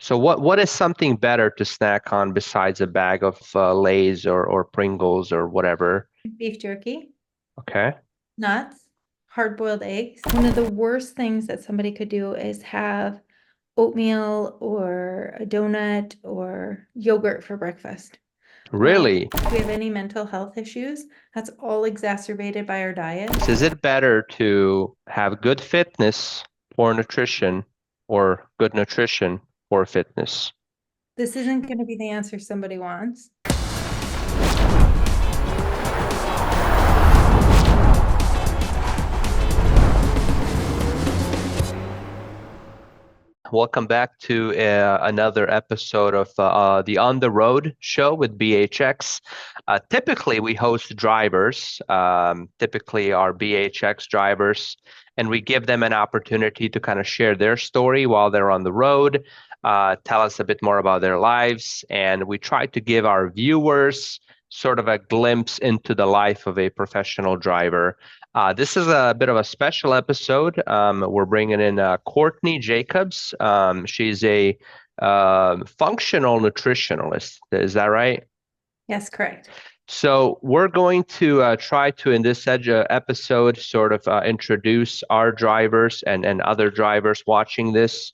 So what is something better to snack on besides a bag of Lay's or Pringles or whatever? Beef jerky, Okay. nuts, hard-boiled eggs. One of the worst things that somebody could do is have oatmeal or a donut or yogurt for breakfast. Well, Really? if we have any mental health issues, that's all exacerbated by our diet. So is it better to have good fitness for nutrition or good nutrition for fitness? This isn't going to be the answer somebody wants. Welcome back to another episode of the On the Road show with BHX. Typically, we host drivers, typically our BHX drivers, and we give them an opportunity to kind of share their story while they're on the road, tell us a bit more about their lives, and we try to give our viewers sort of a glimpse into the life of a professional driver. This is a bit of a special episode. We're bringing in Courtney Jacobs. She's a functional nutritionalist. Is that right? Yes, correct. So we're going to try to, in this episode, sort of introduce our drivers and other drivers watching this,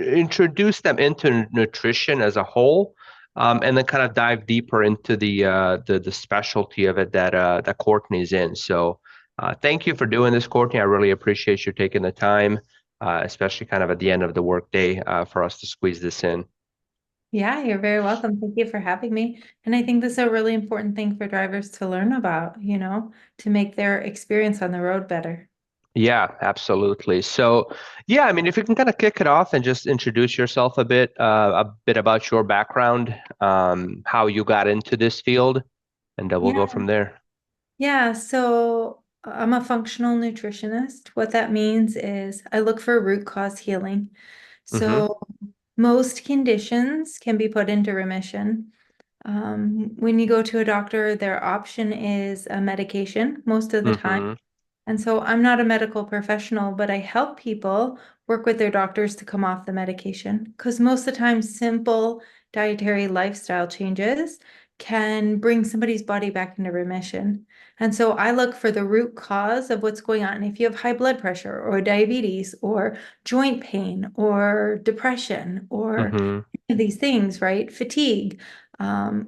introduce them into nutrition as a whole, and then kind of dive deeper into the specialty of it that Courtney's in. So thank you for doing this, Courtney. I really appreciate you taking the time, especially kind of at the end of the workday, for us to squeeze this in. Yeah, you're very welcome. Thank you for having me. And I think this is a really important thing for drivers to learn about, to make their experience on the road better. Yeah, absolutely. So, yeah, I mean, if you can kind of kick it off and just introduce yourself a bit about your background, how you got into this field, and we'll go Yeah. from there. Yeah, so I'm a functional nutritionist. What that means is I look for root cause healing. Mm-hmm. So most conditions can be put into remission. When you go to a doctor, their option is a medication most of the time. Mm-hmm. And so I'm not a medical professional, but I help people work with their doctors to come off the medication because most of the time, simple dietary lifestyle changes can bring somebody's body back into remission. And so I look for the root cause of what's going on. If you have high blood pressure or diabetes or joint pain or depression or Mm-hmm. these things, right? Fatigue.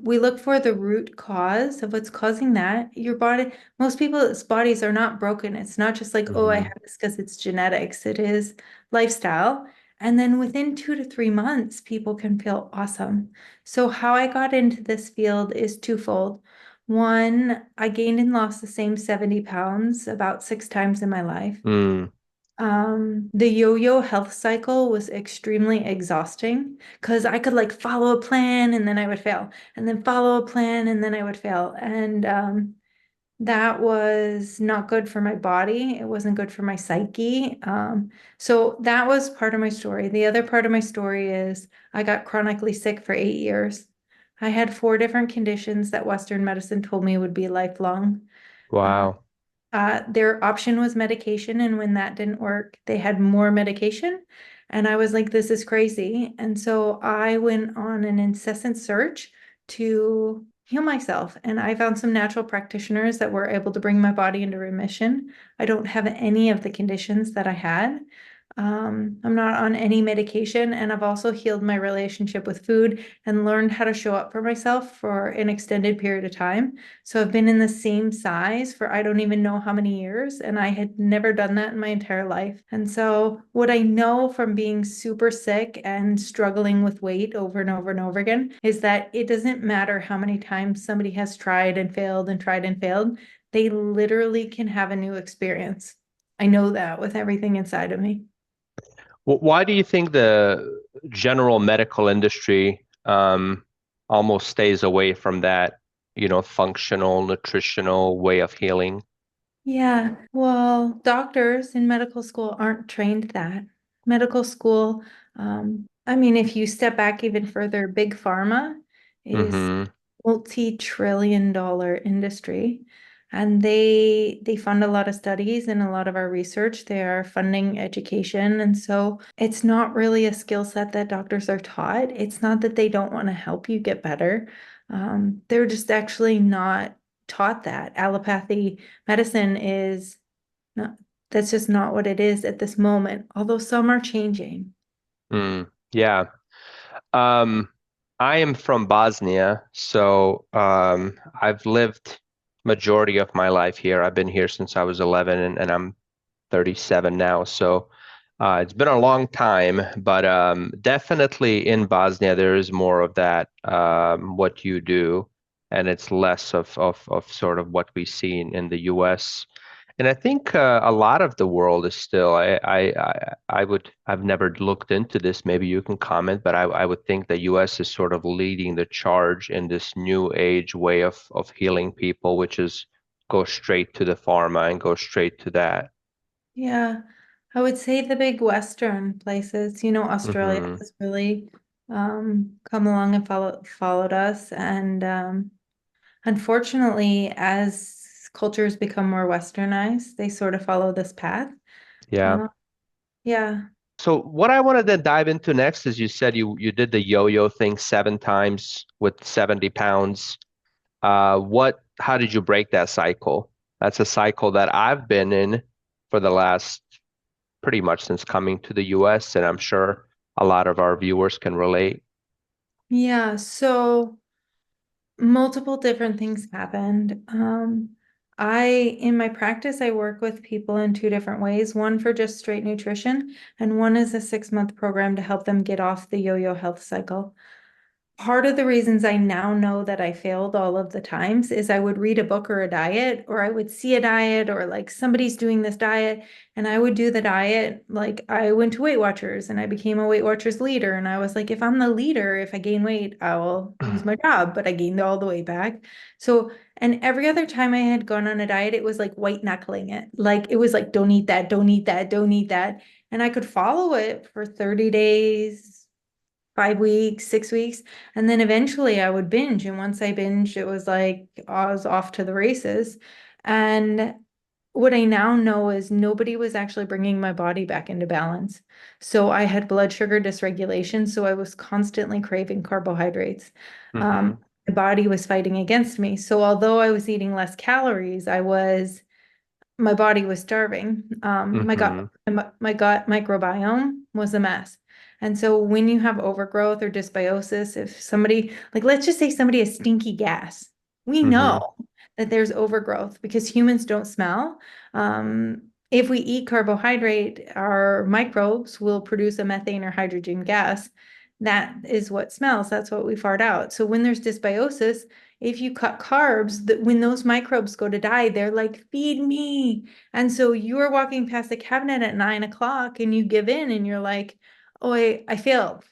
We look for the root cause of what's causing that. Your body, most people's bodies are not broken. It's not just like, oh, I Mm-hmm. have this because it's genetics. It is lifestyle. And then within 2 to 3 months, people can feel awesome. So, how I got into this field is twofold. One, I gained and lost the same 70 pounds about 6 times in my life. Mm. The yo-yo health cycle was extremely exhausting because I could like follow a plan and then I would fail, and then follow a plan and then I would fail. And that was not good for my body. It wasn't good for my psyche. So that was part of my story. The other part of my story is I got chronically sick for 8 years. I had 4 different conditions that Western medicine told me would be lifelong. Uh, Wow. their option was medication, and when that didn't work, they had more medication. And I was like, this is crazy. And so I went on an incessant search to heal myself. And I found some natural practitioners that were able to bring my body into remission. I don't have any of the conditions that I had. I'm not on any medication, and I've also healed my relationship with food and learned how to show up for myself for an extended period of time. So I've been in the same size for I don't even know how many years, and I had never done that in my entire life. And so what I know from being super sick and struggling with weight over and over and over again is that it doesn't matter how many times somebody has tried and failed and tried and failed, they literally can have a new experience. I know that with everything inside of me. Why do you think the general medical industry almost stays away from that, functional, nutritional way of healing? Yeah, well, doctors in medical school aren't trained that. Medical school, I mean, if you step back even further, big pharma is Mm-hmm. multi-trillion dollar industry. and they fund a lot of studies and a lot of our research. They are funding education, and so it's not really a skill set that doctors are taught. It's not that they don't want to help you get better. They're just actually not taught that. Allopathy medicine is not, that's just not what it is at this moment, although some are changing. Yeah. Um, I am from Bosnia, so I've lived majority of my life here. I've been here since I was 11, and I'm 37 now. So it's been a long time, but definitely in Bosnia there is more of that what you do, and it's less of sort of what we see in the US. And I think a lot of the world is still. I've never looked into this. Maybe you can comment, but I would think the US is sort of leading the charge in this new age way of healing people, which is go straight to the pharma and go straight to that. Yeah, I would say the big Western places, Australia Hmm. has really come along and followed us. And unfortunately, as cultures become more westernized, they sort of follow this path. Yeah. Uh, yeah. So what I wanted to dive into next is you said you did the yo-yo thing 7 times with 70 pounds. How did you break that cycle? That's a cycle that I've been in for the last pretty much since coming to the US, and I'm sure a lot of our viewers can relate. Yeah. So multiple different things happened. In my practice, I work with people in two different ways, one for just straight nutrition, and one is a 6-month program to help them get off the yo-yo health cycle. Part of the reasons I now know that I failed all of the times is I would read a book or a diet, or I would see a diet, or like somebody's doing this diet, and I would do the diet. Like I went to Weight Watchers and I became a Weight Watchers leader. And I was like, if I'm the leader, if I gain weight, I will lose my job. But I gained all the weight back. So, and every other time I had gone on a diet, it was like white knuckling it. Like it was like, don't eat that, don't eat that, don't eat that. And I could follow it for 30 days, 5 weeks, 6 weeks, and then eventually I would binge. And once I binged, it was like I was off to the races. And what I now know is nobody was actually bringing my body back into balance. So I had blood sugar dysregulation. So I was constantly craving carbohydrates. Hmm. My body was fighting against me. So although I was eating less calories, my body was starving. Hmm. My gut microbiome was a mess. And so when you have overgrowth or dysbiosis, if somebody, like, let's just say somebody has stinky gas, we Hmm. know that there's overgrowth because humans don't smell. If we eat carbohydrate, our microbes will produce a methane or hydrogen gas. That is what smells. That's what we fart out. So when there's dysbiosis, if you cut carbs, that when those microbes go to die, they're like, feed me. And so you're walking past the cabinet at 9 o'clock and you give in and you're like, oh, I failed.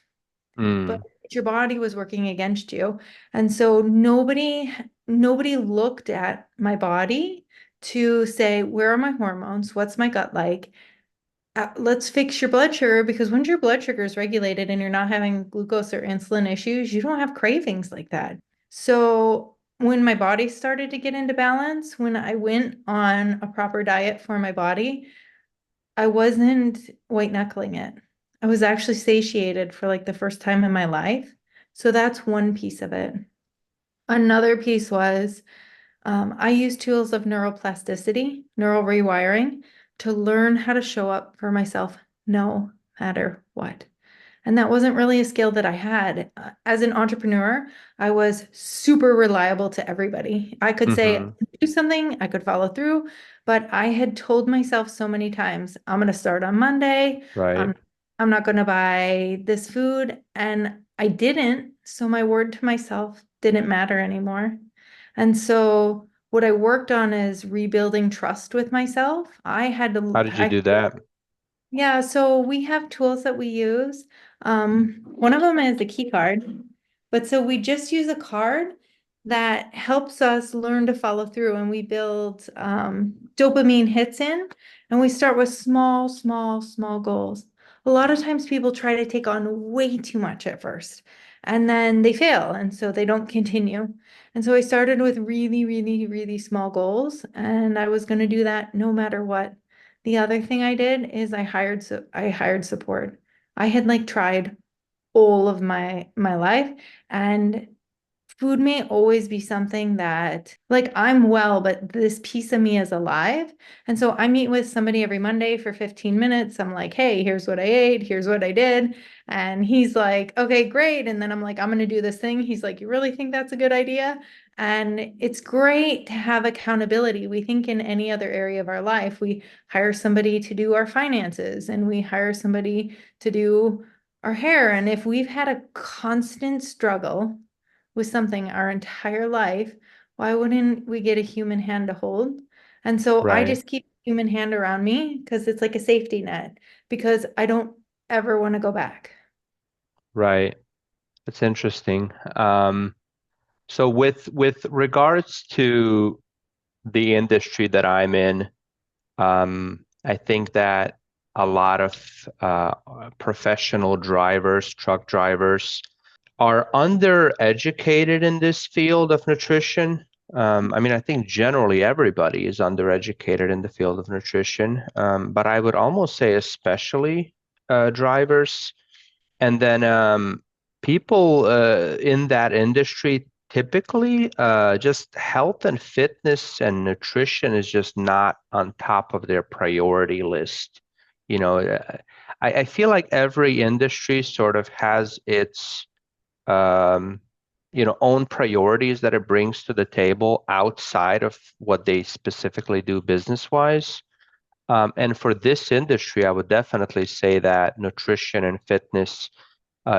But Mm. your body was working against you. And so nobody looked at my body to say, where are my hormones? What's my gut like? Let's fix your blood sugar, because once your blood sugar is regulated and you're not having glucose or insulin issues, you don't have cravings like that. So when my body started to get into balance, when I went on a proper diet for my body, I wasn't white knuckling it. I was actually satiated for like the first time in my life. So that's one piece of it. Another piece was I use tools of neuroplasticity, neural rewiring, to learn how to show up for myself no matter what. And that wasn't really a skill that I had. As an entrepreneur, I was super reliable to everybody. I could say, Hmm. do something, I could follow through, but I had told myself so many times, I'm going to start on Monday. Right. I'm, I'm not going to buy this food. And I didn't. So my word to myself didn't matter anymore. And so what I worked on is rebuilding trust with myself. How did you do that? Yeah, so we have tools that we use. One of them is the key card. But so we just use a card that helps us learn to follow through, and we build dopamine hits in, and we start with small, small, small goals. a lot of times people try to take on way too much at first and then they fail. And so they don't continue. And so I started with really, really, really small goals. And I was going to do that no matter what. The other thing I did is I hired support. I had like tried all of my life, and food may always be something that, like, I'm well, but this piece of me is alive. And so I meet with somebody every Monday for 15 minutes. I'm like, hey, here's what I ate, here's what I did. And he's like, okay, great. And then I'm like, I'm going to do this thing. He's like, you really think that's a good idea? And it's great to have accountability. We think in any other area of our life, we hire somebody to do our finances and we hire somebody to do our hair. And if we've had a constant struggle with something our entire life, why wouldn't we get a human hand to hold? And so I Right, just keep a human hand around me because it's like a safety net, because I don't ever want to go back. right. That's interesting. So with regards to the industry that I'm in, I think that a lot of professional drivers, truck drivers, are undereducated in this field of nutrition. I mean, I think generally everybody is undereducated in the field of nutrition, but I would almost say especially drivers. And then people in that industry typically just health and fitness and nutrition is just not on top of their priority list. You know, I feel like every industry sort of has its um, own priorities that it brings to the table outside of what they specifically do business wise. And for this industry, I would definitely say that nutrition and fitness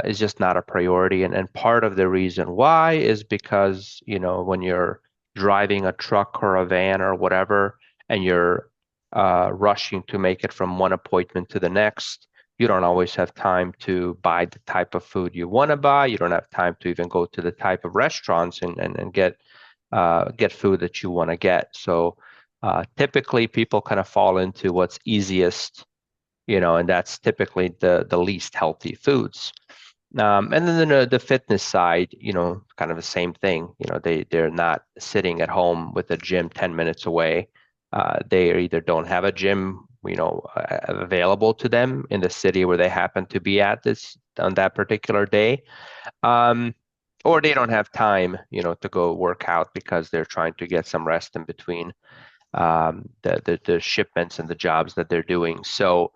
is just not a priority. And part of the reason why is because, when you're driving a truck or a van or whatever, and you're rushing to make it from one appointment to the next, you don't always have time to buy the type of food you want to buy. You don't have time to even go to the type of restaurants and get food that you want to get. So typically people kind of fall into what's easiest, and that's typically the least healthy foods. And then the fitness side, kind of the same thing. They're not sitting at home with a gym 10 minutes away. They either don't have a gym, available to them in the city where they happen to be at this on that particular day, um, or they don't have time, to go work out because they're trying to get some rest in between the shipments and the jobs that they're doing. So.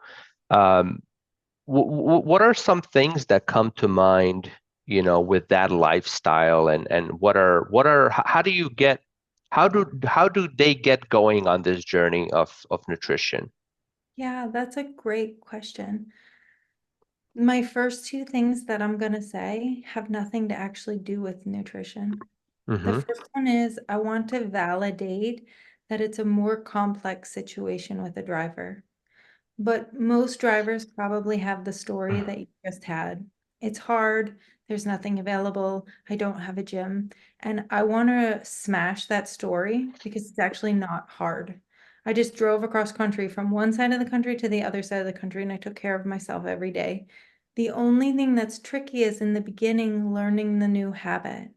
Um, what are some things that come to mind, with that lifestyle, and how do you get how do they get going on this journey of nutrition? Yeah, that's a great question. My first two things that I'm going to say have nothing to actually do with nutrition. The Mm-hmm. first one is I want to validate that it's a more complex situation with a driver. But most drivers probably have the story that you just had. It's hard. There's nothing available. I don't have a gym. And I want to smash that story because it's actually not hard. I just drove across country from one side of the country to the other side of the country, and I took care of myself every day. The only thing that's tricky is in the beginning, learning the new habit,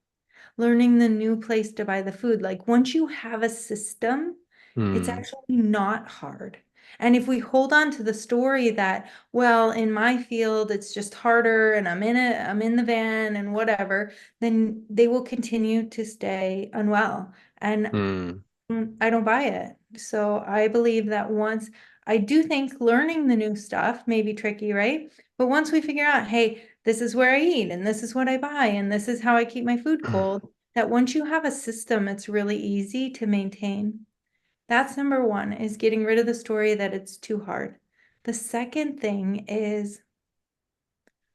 learning the new place to buy the food. Like once you have a system, it's Mm, actually not hard. And if we hold on to the story that, well, in my field, it's just harder and I'm in the van and whatever, then they will continue to stay unwell. And mm, I don't buy it. So I believe that once I do think learning the new stuff may be tricky, right? But once we figure out, hey, this is where I eat and this is what I buy and this is how I keep my food cold, that once you have a system, it's really easy to maintain. That's number one, is getting rid of the story that it's too hard. The second thing is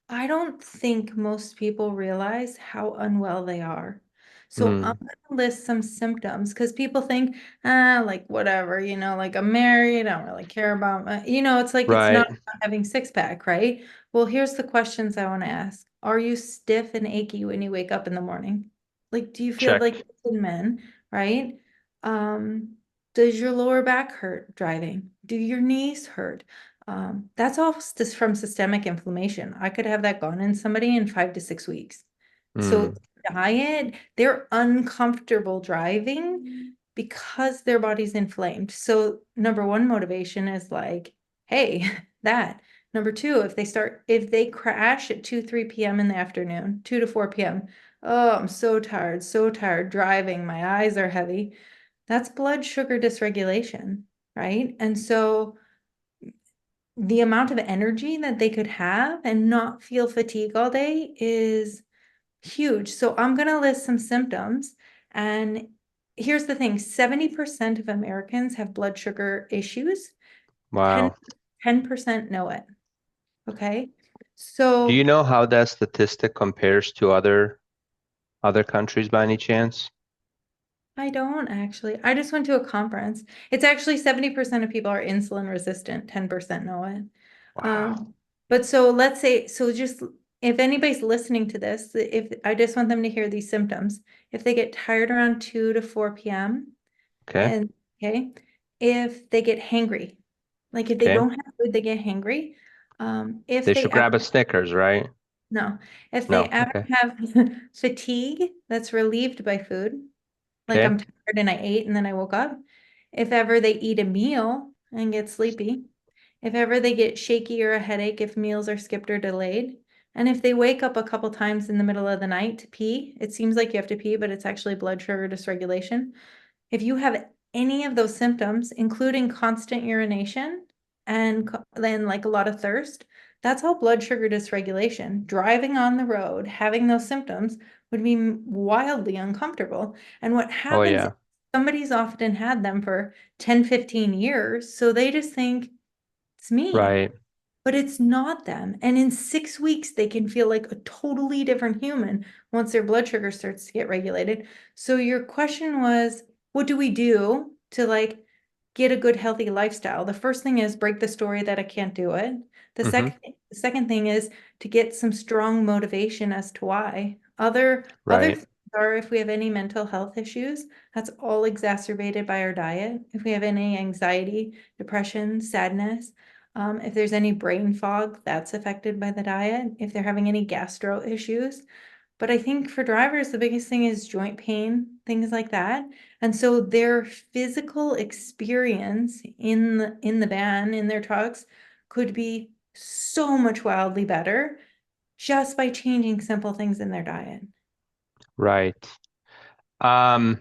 I don't think most people realize how unwell they are. So I'm mm. going to list some symptoms because people think, ah, like whatever, like I'm married, I don't really care about it's like it's not Right. about having six pack, right? Well, here's the questions I want to ask. Are you stiff and achy when you wake up in the morning? Like, do you feel like Check. it's in men, right? Um, does your lower back hurt driving? Do your knees hurt? That's all from systemic inflammation. I could have that gone in somebody in 5 to 6 weeks. So Mm, diet, they're uncomfortable driving because their body's inflamed. So number one motivation is like, hey, that. Number two, if they crash at 2, 3 p.m. in the afternoon, 2 to 4 p.m. Oh, I'm so tired driving. My eyes are heavy. That's blood sugar dysregulation, right? And so the amount of energy that they could have and not feel fatigue all day is huge. So I'm going to list some symptoms. And here's the thing, 70% of Americans have blood sugar issues. 10, wow. 10% know it. Okay. Do you So know how that statistic compares to other countries by any chance? I don't actually. I just went to a conference. It's actually 70% of people are insulin resistant, 10% know it. Wow. Um, but so let's say, so just if anybody's listening to this, if I just want them to hear these symptoms, if they get tired around 2 to 4 p.m. Okay. and okay, if they get hangry, like if they Okay. don't have food, they get hangry. If They they should ever grab a Snickers, right? no, if they No. ever Okay. have fatigue that's relieved by food, like Okay. I'm tired and I ate and then I woke up. If ever they eat a meal and get sleepy, if ever they get shaky or a headache, if meals are skipped or delayed, and if they wake up a couple times in the middle of the night to pee, it seems like you have to pee, but it's actually blood sugar dysregulation. If you have any of those symptoms, including constant urination and then like a lot of thirst, that's all blood sugar dysregulation. Driving on the road, having those symptoms would be wildly uncomfortable. And what Oh happens is yeah. somebody's often had them for 10, 15 years. So they just think it's me. Right. But it's not them. And in 6 weeks, they can feel like a totally different human once their blood sugar starts to get regulated. So your question was, what do we do to like get a good healthy lifestyle? The first thing is break the story that I can't do it. The Mm-hmm. second the second thing is to get some strong motivation as to why. Other Right. things are if we have any mental health issues, that's all exacerbated by our diet. If we have any anxiety, depression, sadness, if there's any brain fog, that's affected by the diet. If they're having any gastro issues. But I think for drivers, the biggest thing is joint pain, things like that. And so their physical experience in the van, in their trucks, could be so much wildly better just by changing simple things in their diet. Right. Um,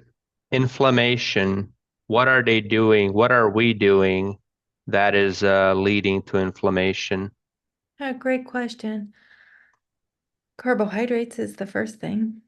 Inflammation. What are they doing? What are we doing that is leading to inflammation? Great question. Carbohydrates is the first thing.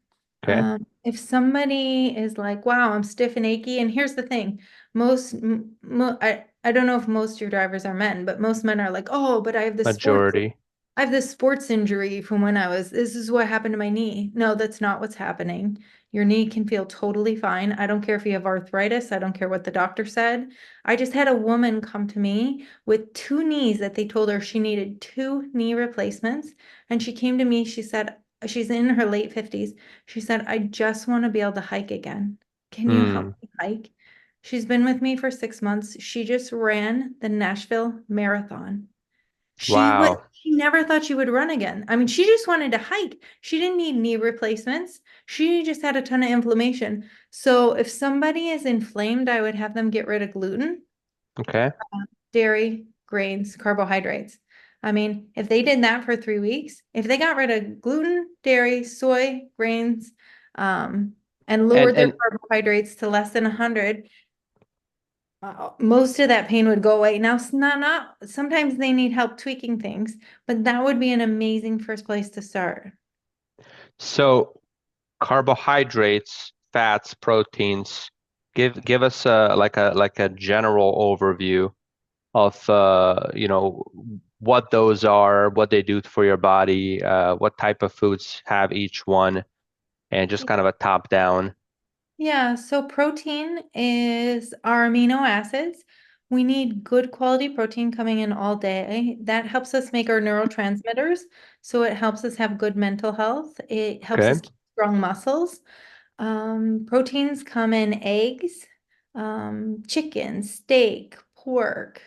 Okay. If somebody is like, wow, I'm stiff and achy, and here's the thing, I don't know if most of your drivers are men, but most men are like, oh, but Majority. I have this sports injury from when this is what happened to my knee. No, that's not what's happening. Your knee can feel totally fine. I don't care if you have arthritis. I don't care what the doctor said. I just had a woman come to me with two knees that they told her she needed two knee replacements. And she came to me, she said, she's in her late 50s. She said, I just want to be able to hike again. Can you help Hmm. me hike? She's been with me for 6 months. She just ran the Nashville Marathon. Wow. She never thought she would run again. I mean, she just wanted to hike. She didn't need knee replacements. She just had a ton of inflammation. So if somebody is inflamed, I would have them get rid of gluten, Okay. dairy, grains, carbohydrates. I mean, if they did that for 3 weeks, if they got rid of gluten, dairy, soy, grains, um, and And lowered their and carbohydrates to less than 100, most of that pain would go away. Now, not sometimes they need help tweaking things, but that would be an amazing first place to start. so carbohydrates, fats, proteins. Give us a general overview of what those are, what they do for your body, what type of foods have each one, and just kind of a top down. Yeah, so protein is our amino acids. We need good quality protein coming in all day. That helps us make our neurotransmitters. So it helps us have good mental health. It helps Okay. us keep strong muscles. Proteins come in eggs, chicken, steak, pork.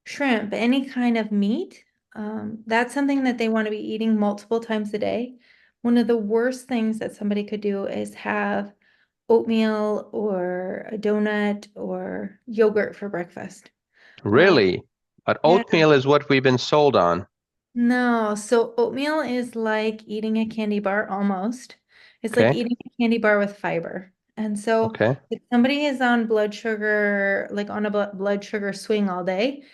Shrimp, any kind of meat, that's something that they want to be eating multiple times a day. One of the worst things that somebody could do is have oatmeal or a donut or yogurt for breakfast. Uh, Really? But yeah, oatmeal is what we've been sold on. no. So oatmeal is like eating a candy bar almost. It's like Okay. eating a candy bar with fiber. And so Okay. if somebody is on blood sugar, like on a blood sugar swing all day,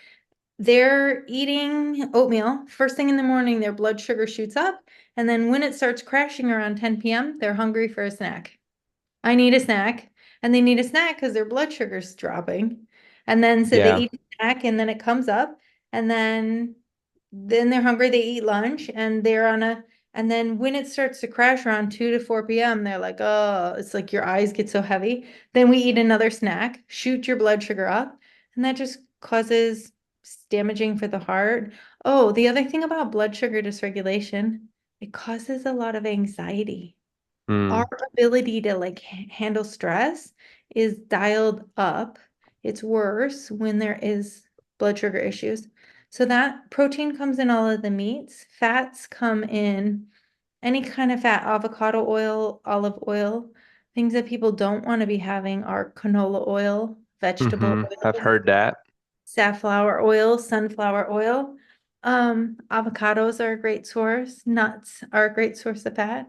they're eating oatmeal. First thing in the morning, their blood sugar shoots up. And then when it starts crashing around 10 p.m., they're hungry for a snack. I need a snack. And they need a snack because their blood sugar's dropping. And then so they Yeah. eat a snack and then it comes up. And then they're hungry, they eat lunch and they're on a and then when it starts to crash around 2 to 4 p.m., they're like, oh, it's like your eyes get so heavy. Then we eat another snack, shoot your blood sugar up, and that just causes damaging for the heart. Oh, the other thing about blood sugar dysregulation, it causes a lot of anxiety. Our Mm. ability to like handle stress is dialed up. It's worse when there is blood sugar issues. So that protein comes in all of the meats. Fats come in any kind of fat, avocado oil, olive oil. Things that people don't want to be having are canola oil, vegetable I've oils, heard that. safflower oil, sunflower oil. Avocados are a great source. Nuts are a great source of fat.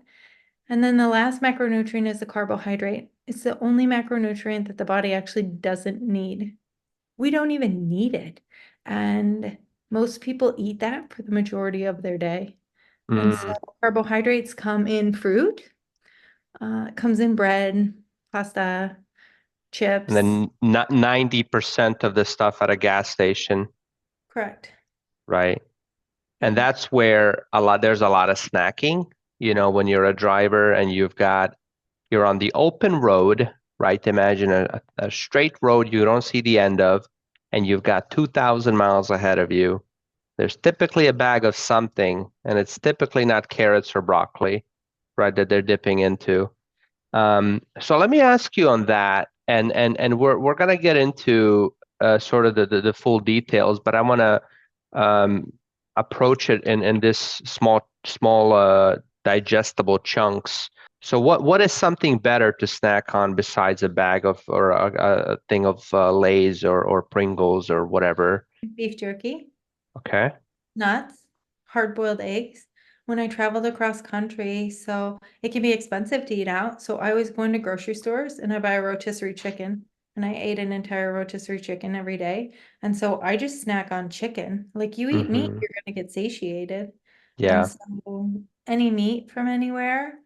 And then the last macronutrient is the carbohydrate. It's the only macronutrient that the body actually doesn't need. We don't even need it. And most people eat that for the majority of their day. And so Mm. carbohydrates come in fruit, it comes in bread, pasta, And chips. then not 90% of the stuff at a gas station, Correct. right? And Yeah. that's where there's a lot of snacking, when you're a driver and you're on the open road, right? Imagine a straight road you don't see the end of, and you've got 2,000 miles ahead of you. There's typically a bag of something, and it's typically not carrots or broccoli, right, that they're dipping into. So let me ask you on that, and we're gonna get into sort of the full details, but I want to um, approach it in this small digestible chunks. So what is something better to snack on besides a bag of or a thing of Lay's or Pringles or whatever? Beef jerky. Okay. Nuts, hard-boiled eggs. When I traveled across country, so it can be expensive to eat out. So I always go into grocery stores and I buy a rotisserie chicken. And I ate an entire rotisserie chicken every day. And so I just snack on chicken. Like you eat meat, Mm-hmm. you're gonna get satiated. And Yeah. so any meat from anywhere.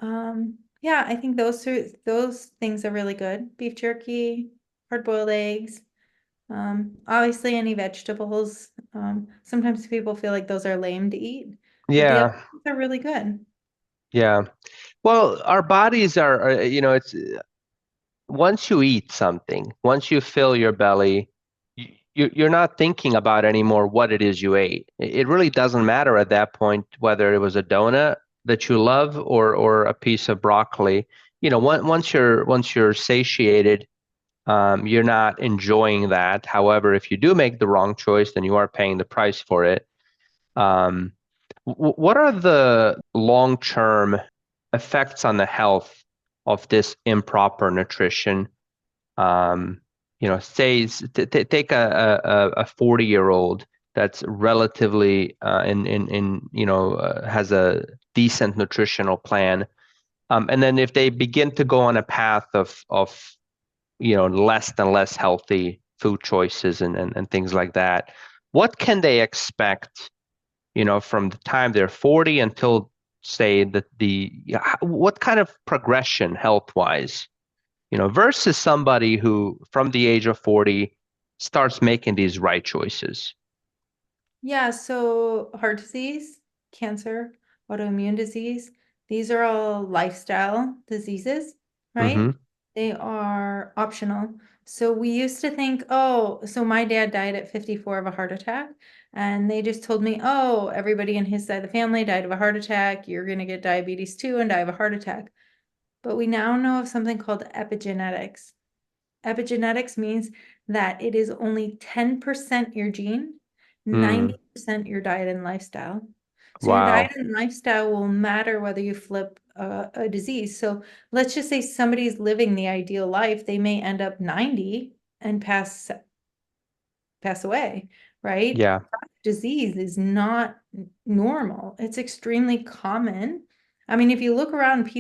Yeah, I think those things are really good. Beef jerky, hard-boiled eggs. Obviously any vegetables. Sometimes people feel like those are lame to eat, but the other Yeah. ones are really good. Yeah. Well, our bodies it's once you eat something, once you fill your belly, you're not thinking about anymore what it is you ate. It really doesn't matter at that point whether it was a donut that you love or a piece of broccoli. Once you're satiated, you're not enjoying that. However, if you do make the wrong choice, then you are paying the price for it. Um, what are the long-term effects on the health of this improper nutrition? Take a 40-year-old that's relatively has a decent nutritional plan, and then if they begin to go on a path of less and less healthy food choices and things like that, what can they expect? From the time they're 40 until say that what kind of progression health wise, versus somebody who from the age of 40 starts making these right choices. Yeah, so heart disease, cancer, autoimmune disease, these are all lifestyle diseases, right? Mm-hmm. They are optional. So we used to think, oh, so my dad died at 54 of a heart attack, and they just told me, oh, everybody in his side of the family died of a heart attack. You're going to get diabetes too and die of a heart attack. But we now know of something called epigenetics. Epigenetics means that it is only 10% your gene, Mm, 90% your diet and lifestyle. So your diet wow. and lifestyle will matter whether you flip a disease. So let's just say somebody's living the ideal life, they may end up 90 and pass away, right? Yeah. Disease is not normal. It's extremely common. I mean, if you look around,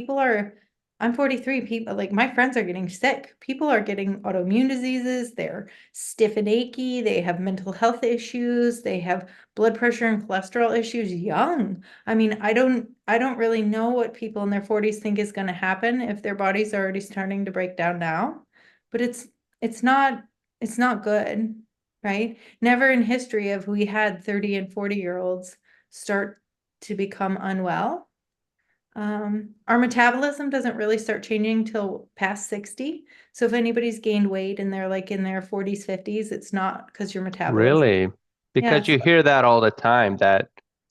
I'm 43, people like my friends are getting sick. People are getting autoimmune diseases, they're stiff and achy, they have mental health issues, they have blood pressure and cholesterol issues young. I mean, I don't really know what people in their 40s think is going to happen if their bodies are already starting to break down now, but it's not it's not good, right? Never in history have we had 30 and 40-year-olds start to become unwell. Our metabolism doesn't really start changing till past 60. So if anybody's gained weight and they're like in their 40s, 50s, it's not because your metabolism. Really? Because Yes, you hear that all the time that,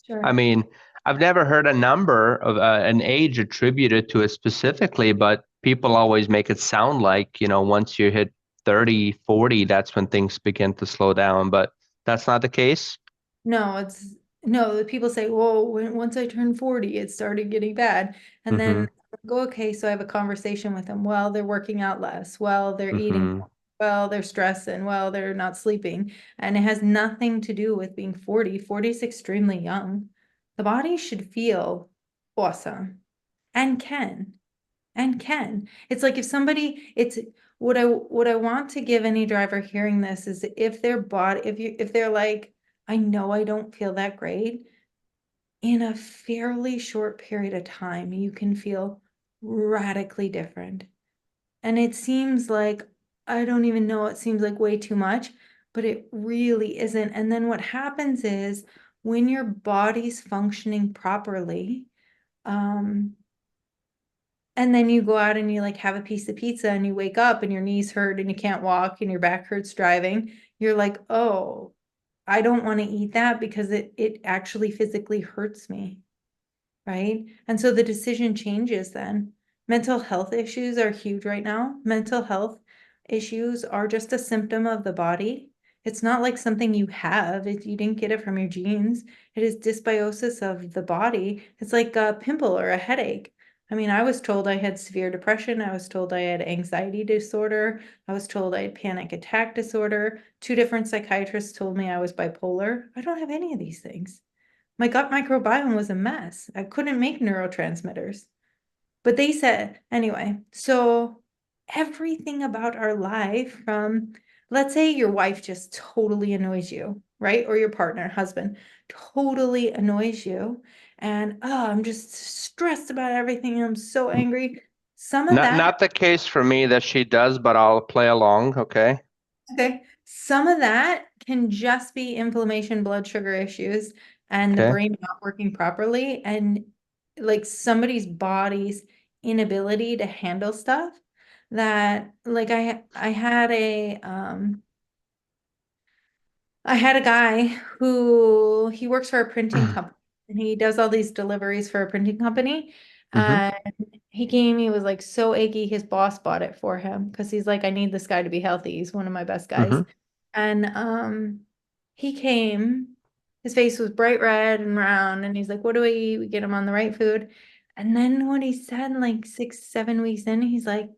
I sure. mean, I've never heard a number of an age attributed to it specifically, but people always make it sound like, once you hit 30, 40, that's when things begin to slow down, but that's not the case. No, it's no, the people say, well, once I turned 40, it started getting bad. And Mm-hmm. then I go, okay, so I have a conversation with them. Well, they're working out less. Well, they're eating. Mm-hmm. Well, they're stressing. Well, they're not sleeping. And it has nothing to do with being 40. 40 is extremely young. The body should feel awesome and can. It's like if somebody, it's what I want to give any driver hearing this is if their body, if they're like, I know I don't feel that great, in a fairly short period of time, you can feel radically different. And it seems like, I don't even know, it seems like way too much, but it really isn't. And then what happens is when your body's functioning properly, um, and then you go out and you like have a piece of pizza and you wake up and your knees hurt and you can't walk and your back hurts driving. You're like, oh, I don't want to eat that because it actually physically hurts me, right? And so the decision changes then. Mental health issues are huge right now. Mental health issues are just a symptom of the body. It's not like something you have if you didn't get it from your genes. It is dysbiosis of the body. It's like a pimple or a headache. I mean, I was told I had severe depression. I was told I had anxiety disorder. I was told I had panic attack disorder. Two different psychiatrists told me I was bipolar. I don't have any of these things. My gut microbiome was a mess. I couldn't make neurotransmitters. But they said, anyway, so everything about our life from, let's say your wife just totally annoys you, right? Or your partner, husband, totally annoys you. And oh, I'm just stressed about everything. I'm so angry. Some of Not that the case for me that she does, but I'll play along, okay? Okay. Some of that can just be inflammation, blood sugar issues, and the Okay. brain not working properly, and like somebody's body's inability to handle stuff that like I had a guy who he works for a printing company and he does all these deliveries for a printing company. Mm-hmm. And he was like so achy, his boss bought it for him because he's like, I need this guy to be healthy. He's one of my best guys. Mm-hmm. And he came, his face was bright red and round, and he's like, what do I eat? We get him on the right food. And then what he said, like 6, 7 weeks in, he's like,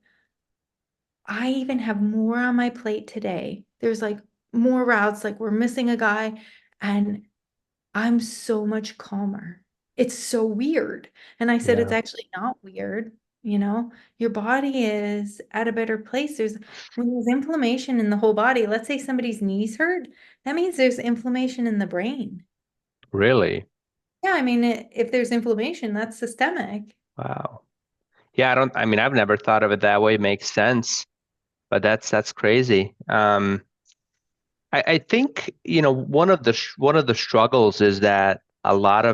I even have more on my plate today. There's like more routes, like we're missing a guy, and I'm so much calmer. It's so weird. And I said, it's Yeah. actually not weird. Your body is at a better place. When there's inflammation in the whole body, let's say somebody's knees hurt, that means there's inflammation in the brain. Really? Yeah, I mean, if there's inflammation, that's systemic. Wow. Yeah, I mean, I've never thought of it that way. Makes sense, but that's crazy. I think, one of the struggles is that a lot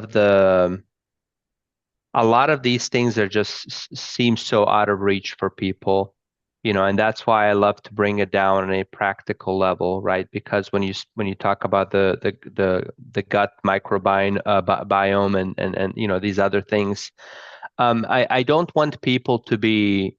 of these things are just seem so out of reach for people, and that's why I love to bring it down on a practical level, right? Because when you talk about the gut microbiome biome and these other things, I don't want people to be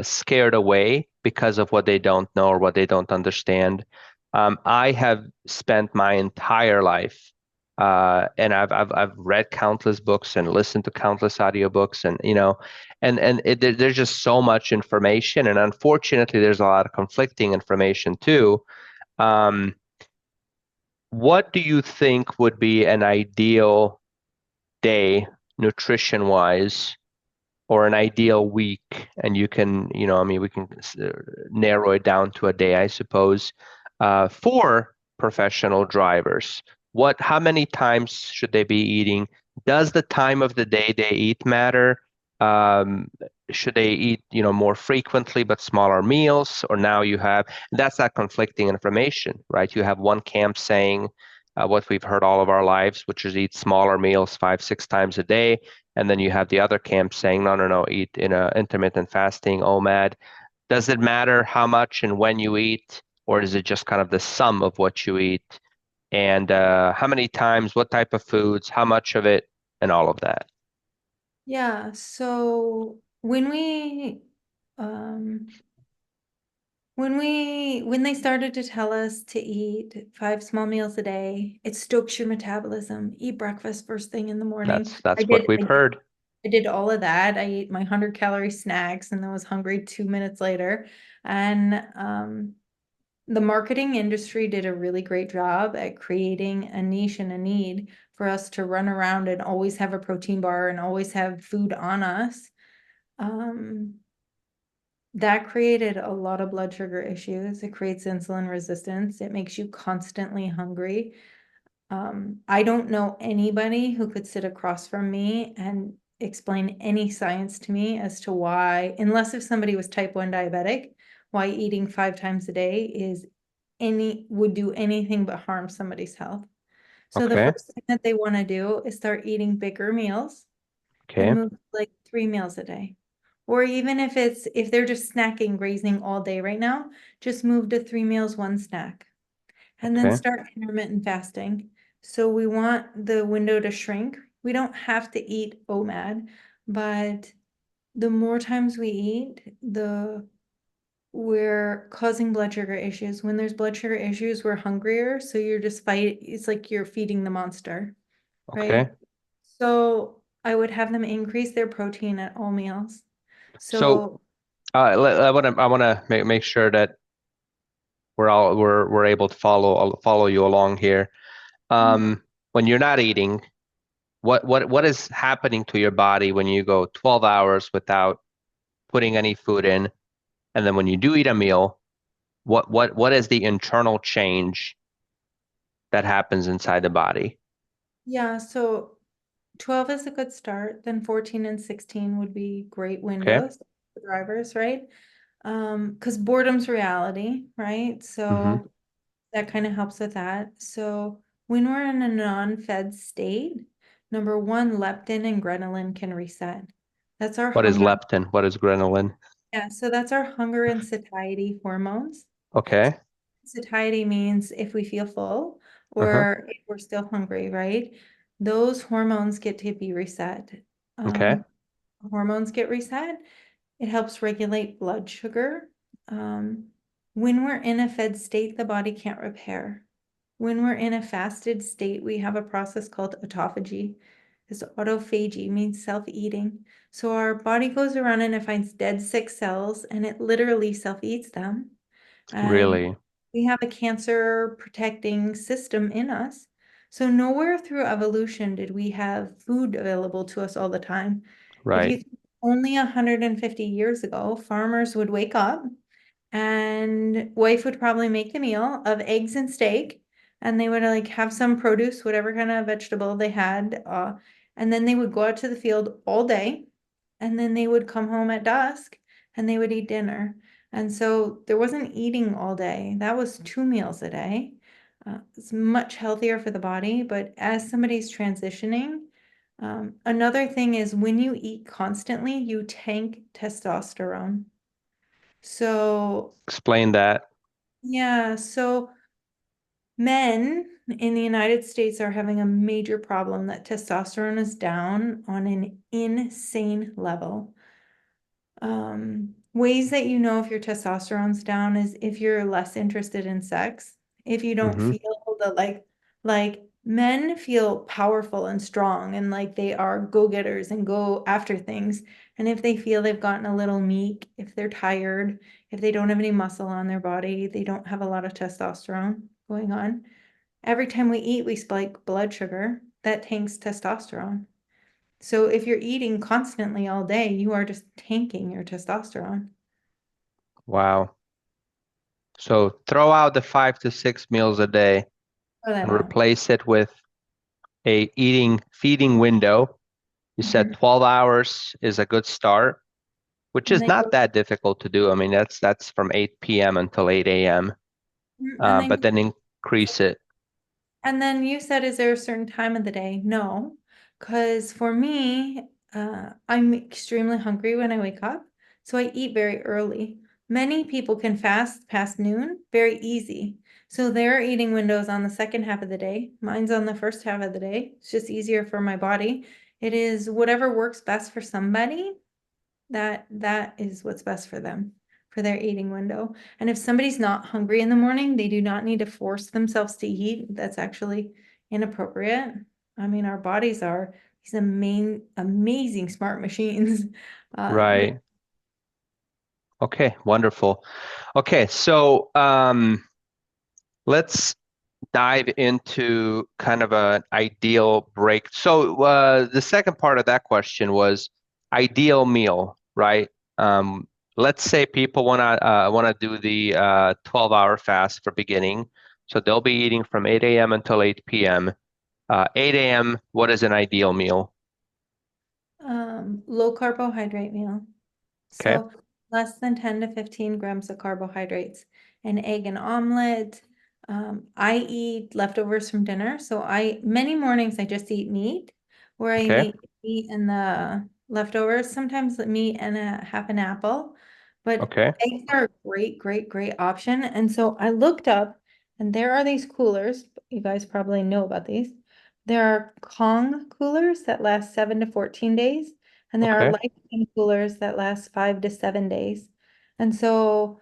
scared away because of what they don't know or what they don't understand. I have spent my entire life, and I've read countless books and listened to countless audiobooks, and there's just so much information, and unfortunately, there's a lot of conflicting information too. Um, what do you think would be an ideal day, nutrition wise, or an ideal week? And you can, I mean, we can narrow it down to a day, I suppose, for professional drivers. How many times should they be eating? Does the time of the day they eat matter? Um, should they eat, more frequently but smaller meals? Or now that's that conflicting information, right? You have one camp saying what we've heard all of our lives, which is eat smaller meals 5, 6 times a day. And then you have the other camp saying, no, no, no, eat in a intermittent fasting, OMAD. Does it matter how much and when you eat, or is it just kind of the sum of what you eat? And how many times, what type of foods, how much of it, and all of that? Yeah, so um when they started to tell us to eat 5 small meals a day, it stokes your metabolism. Eat breakfast first thing in the morning. That's what we've heard. I did all of that. I ate my 100-calorie snacks and then was hungry 2 minutes later. And the marketing industry did a really great job at creating a niche and a need for us to run around and always have a protein bar and always have food on us. That created a lot of blood sugar issues. It creates insulin resistance. It makes you constantly hungry. I don't know anybody who could sit across from me and explain any science to me as to why, unless if somebody was type 1 diabetic, why eating 5 times a day would do anything but harm somebody's health. So the Okay. first thing that they want to do is start eating bigger meals and Okay. move to like 3 meals a day. Or even if they're just snacking, grazing all day right now, just move to 3 meals, one snack. And then Okay. start intermittent fasting. So we want the window to shrink. We don't have to eat OMAD, but the more times we eat, we're causing blood sugar issues. When there's blood sugar issues, we're hungrier. So it's like you're feeding the monster, Okay. right? So I would have them increase their protein at all meals. So So I want to make sure that we're able to follow you along here. yeah, When you're not eating, what is happening to your body when you go 12 hours without putting any food in, and then when you do eat a meal, what is the internal change that happens inside the body? yeah, so 12 is a good start, then 14 and 16 would be great Okay. windows for drivers, right? Because boredom's reality, right? Mm-hmm. So that kind of helps with that. So when we're in a non-fed state, number one, leptin and ghrelin can reset. That's our What is hunger. leptin? What is ghrelin? Yeah, so that's our hunger and satiety hormones. Okay. Satiety means if we feel full Uh-huh. or if we're still hungry, right? Those hormones get to be reset. Okay. Um, Hormones get reset. It helps regulate blood sugar. Um, when we're in a fed state, the body can't repair. When we're in a fasted state, we have a process called autophagy. This autophagy means self-eating. So our body goes around and it finds dead, sick cells and it literally self-eats them. And Really? we have a cancer protecting system in us. So nowhere through evolution did we have food available to us all the time. If you Right. think only 150 years ago, farmers would wake up and wife would probably make the meal of eggs and steak, and they would like have some produce, whatever kind of vegetable they had, and then they would go out to the field all day, and then they would come home at dusk and they would eat dinner. And so there wasn't eating all day. That was 2 meals a day. It's much healthier for the body, but as somebody's transitioning, another thing is when you eat constantly, you tank testosterone. So, Explain that. yeah, so men in the United States are having a major problem that testosterone is down on an insane level. Ways that you know if your testosterone's down is if you're less interested in sex, if you don't Mm-hmm. feel the like men feel powerful and strong and like they are go-getters and go after things. And if they feel they've gotten a little meek, if they're tired, if they don't have any muscle on their body, they don't have a lot of testosterone going on. Every time we eat, we spike blood sugar. That tanks testosterone. So if you're eating constantly all day, you are just tanking your testosterone. Wow. So throw out the 5 to 6 meals a day Throw that and out. replace it with a eating feeding window. You said Mhm. 12 hours is a good start, which And is then not go, that difficult to do. I mean, that's from 8 p.m. until 8 a.m. and But then then increase it. And then you said, is there a certain time of the day? No, because for me, I'm extremely hungry when I wake up, so I eat very early. Many people can fast past noon, very easy. So their eating windows on the second half of the day. Mine's on the first half of the day. It's just easier for my body. It is whatever works best for somebody, that is what's best for them, for their eating window. And if somebody's not hungry in the morning, they do not need to force themselves to eat. That's actually inappropriate. I mean, our bodies are these amazing smart machines. That Right. Okay, wonderful. Okay, so let's dive into kind of an ideal break. So the second part of that question was ideal meal, right? Um, let's say people wanna do the 12-hour fast for beginning. So they'll be eating from 8 a.m. until 8 p.m. 8 a.m., what is an ideal meal? low carbohydrate meal. Okay, So less than 10 to 15 grams of carbohydrates, an egg and omelet. I eat leftovers from dinner. So many mornings I just eat meat, where I okay, eat meat and the leftovers, sometimes the meat and half an apple. But okay, eggs are a great, great, great option. And so I looked up, and there are these coolers. You guys probably know about these. There are Kong coolers that last 7 to 14 days. And there are okay. lifetime coolers that last 5 to 7 days. And so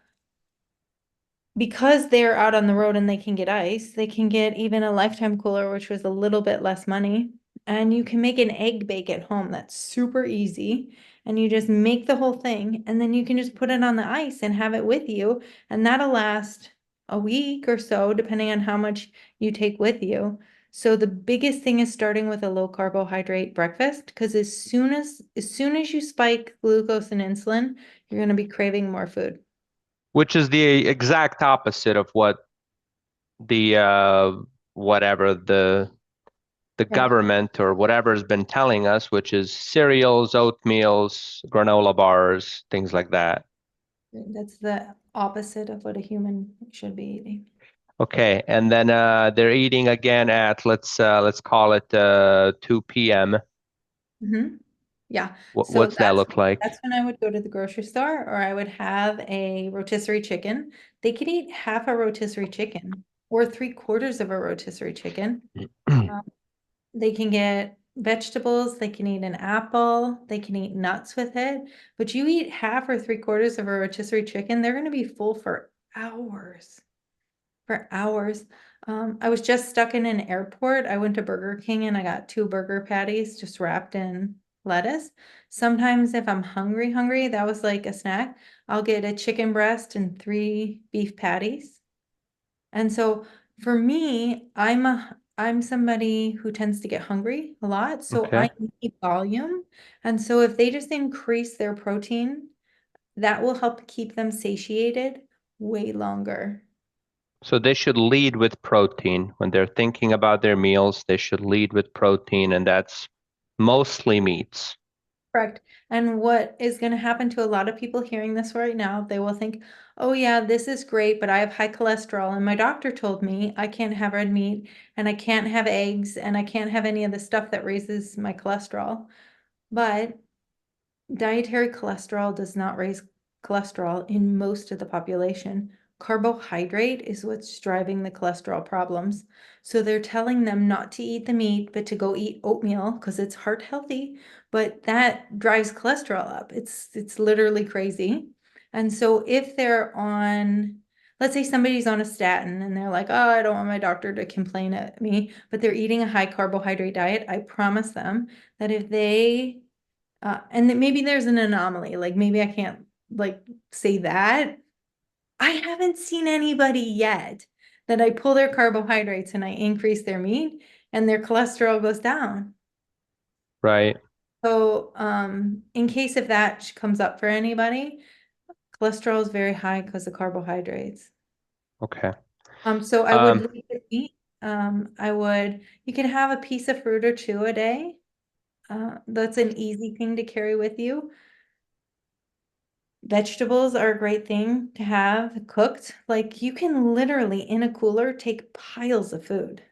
because they're out on the road and they can get ice, they can get even a lifetime cooler, which was a little bit less money. And you can make an egg bake at home. That's super easy. And you just make the whole thing, and then you can just put it on the ice and have it with you. And that'll last a week or so, depending on how much you take with you. So the biggest thing is starting with a low carbohydrate breakfast, because as soon as you spike glucose and insulin, you're going to be craving more food. Which is the exact opposite of what the whatever the Right. government or whatever has been telling us, which is cereals, oatmeals, granola bars, things like that. That's the opposite of what a human should be eating. Okay, and then they're eating again at let's call it 2 p.m. Hmm. Yeah. So What's that look like? that's when I would go to the grocery store, or I would have a rotisserie chicken. They could eat half a rotisserie chicken or three-quarters of a rotisserie chicken. Um, they can get vegetables, they can eat an apple, they can eat nuts with it. But you eat half or three-quarters of a rotisserie chicken, they're going to be full for hours. For hours. I was just stuck in an airport. I went to Burger King and I got two burger patties just wrapped in lettuce. Sometimes if I'm hungry, hungry, that was like a snack. I'll get a chicken breast and three beef patties. And so for me, I'm somebody who tends to get hungry a lot, so I Okay. need volume. And so if they just increase their protein, that will help keep them satiated way longer. So they should lead with protein. When they're thinking about their meals, they should lead with protein, and that's mostly meats. Correct. And what is going to happen to a lot of people hearing this right now, they will think, oh, yeah, this is great, but I have high cholesterol. And my doctor told me I can't have red meat and I can't have eggs and I can't have any of the stuff that raises my cholesterol. But dietary cholesterol does not raise cholesterol in most of the population. Carbohydrate is what's driving the cholesterol problems. So they're telling them not to eat the meat, but to go eat oatmeal because it's heart healthy, but that drives cholesterol up. It's literally crazy. And so if they're on, let's say somebody's on a statin and they're like, oh, I don't want my doctor to complain at me, but they're eating a high carbohydrate diet, I promise them that if they, and that maybe there's an anomaly, like maybe I can't like say that. I haven't seen anybody yet that I pull their carbohydrates and I increase their meat and their cholesterol goes down. Right. So, in case if that comes up for anybody, cholesterol is very high because of carbohydrates. Okay. So I would Um, leave it eat. You can have a piece of fruit or two a day. That's an easy thing to carry with you. Vegetables are a great thing to have cooked. Like you can literally in a cooler take piles of food